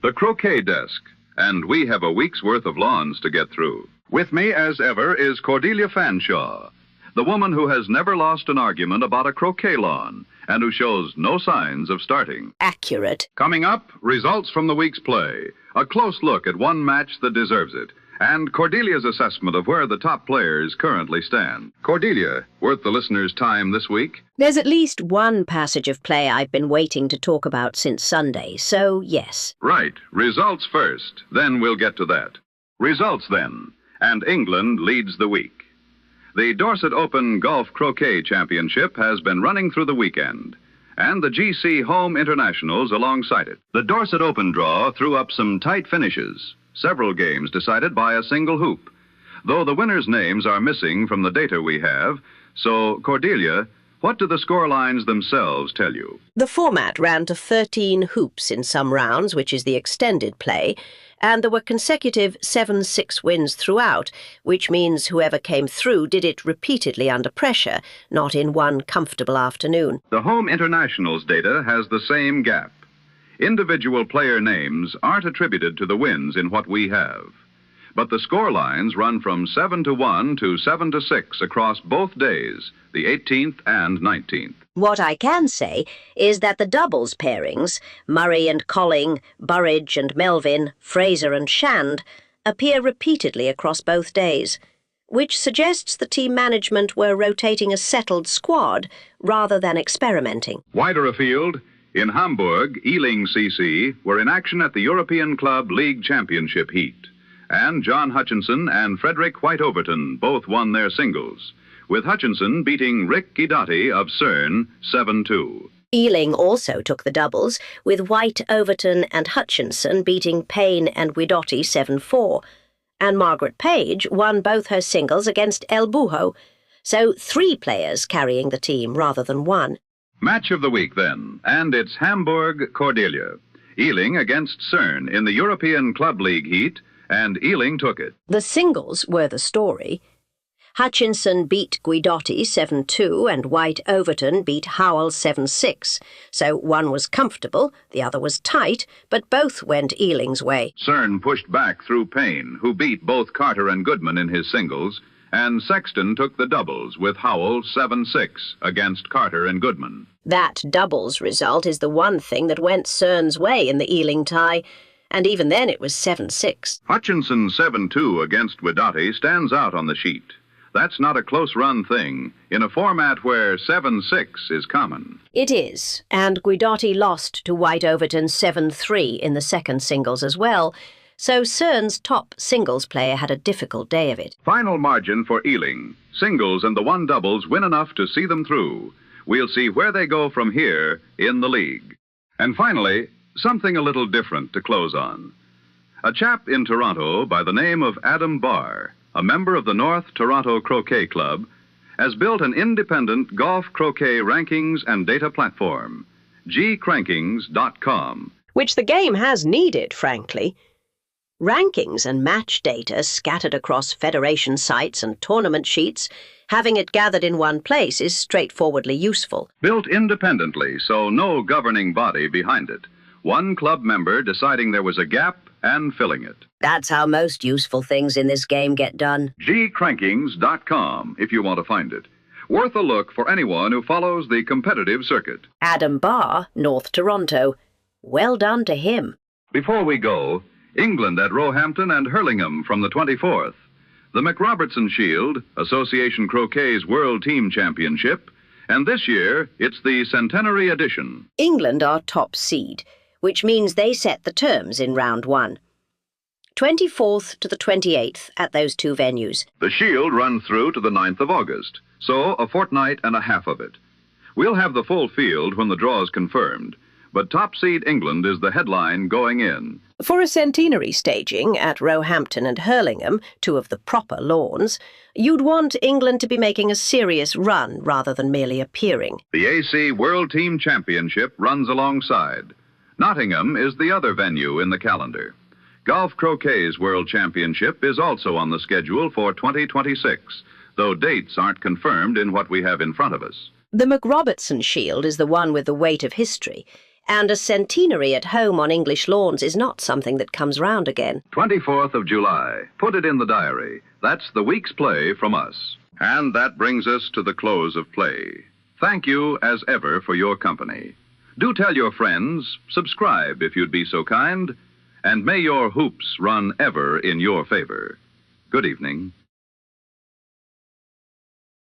the Croquet Desk, and we have a week's worth of lawns to get through. With me, as ever, is Cordelia Fanshawe, the woman who has never lost an argument about a croquet lawn and who shows no signs of starting. Accurate. Coming up, results from the week's play, a close look at one match that deserves it, and Cordelia's assessment of where the top players currently stand. Cordelia, worth the listeners' time this week? There's at least one passage of play I've been waiting to talk about since Sunday, so yes. Right. Results first, then we'll get to that. Results then, and England leads the week. The Dorset Open Golf Croquet Championship has been running through the weekend, and the GC Home Internationals alongside it. The Dorset Open draw threw up some tight finishes, several games decided by a single hoop, though the winners' names are missing from the data we have. So, Cordelia, what do the score lines themselves tell you? The format ran to 13 hoops in some rounds, which is the extended play, and there were consecutive 7-6 wins throughout, which means whoever came through did it repeatedly under pressure, not in one comfortable afternoon. The Home Internationals data has the same gap. Individual player names aren't attributed to the wins in what we have. But the score lines run from 7-1 to 7-6 across both days, the 18th and 19th. What I can say is that the doubles pairings, Murray and Colling, Burridge and Melvin, Fraser and Shand, appear repeatedly across both days, which suggests the team management were rotating a settled squad rather than experimenting. Wider afield, in Hamburg, Ealing CC were in action at the European Club League Championship heat, and John Hutchinson and Frederick White-Overton both won their singles, with Hutchinson beating Rick Guidotti of CERN 7-2. Ealing also took the doubles, with White-Overton and Hutchinson beating Payne and Guidotti 7-4, and Margaret Page won both her singles against El Bujo, so 3 players carrying the team rather than 1. Match of the week, then, and it's Hamburg-Cordelia. Ealing against CERN in the European Club League heat, and Ealing took it. The singles were the story. Hutchinson beat Guidotti 7-2 and White-Overton beat Howell 7-6, so one was comfortable, the other was tight, but both went Ealing's way. CERN pushed back through Payne, who beat both Carter and Goodman in his singles, and Sexton took the doubles with Howell 7-6 against Carter and Goodman. That doubles result is the one thing that went CERN's way in the Ealing tie, and even then it was 7-6. Hutchinson 7-2 against Guidotti stands out on the sheet. That's not a close-run thing in a format where 7-6 is common. It is, and Guidotti lost to White-Overton 7-3 in the second singles as well, so CERN's top singles player had a difficult day of it. Final margin for Ealing. Singles and the one doubles win enough to see them through. We'll see where they go from here in the league. And finally, something a little different to close on. A chap in Toronto by the name of Adam Barr, a member of the North Toronto Croquet Club, has built an independent golf croquet rankings and data platform, gcrankings.com. Which the game has needed, frankly. Rankings and match data scattered across federation sites and tournament sheets, having it gathered in one place is straightforwardly useful. Built independently, so no governing body behind it. One club member deciding there was a gap and filling it. That's how most useful things in this game get done. gcrankings.com, if you want to find it. Worth a look for anyone who follows the competitive circuit. Adam Barr, North Toronto. Well done to him. Before we go, England at Roehampton and Hurlingham from the 24th. The MacRobertson Shield, Association Croquet's World Team Championship, and this year it's the Centenary edition. England are top seed, which means they set the terms in round 1. 24th to the 28th at those 2 venues. The Shield runs through to the 9th of August, so a fortnight and a half of it. We'll have the full field when the draw is confirmed, but top seed England is the headline going in. For a centenary staging at Roehampton and Hurlingham, 2 of the proper lawns, you'd want England to be making a serious run rather than merely appearing. The AC World Team Championship runs alongside. Nottingham is the other venue in the calendar. Golf Croquet's World Championship is also on the schedule for 2026, though dates aren't confirmed in what we have in front of us. The MacRobertson Shield is the one with the weight of history, And a centenary at home on English lawns is not something that comes round again. 24th of July. Put it in the diary. That's the week's play from us. And that brings us to the close of play. Thank you, as ever, for your company. Do tell your friends, subscribe if you'd be so kind, and may your hoops run ever in your favor. Good evening.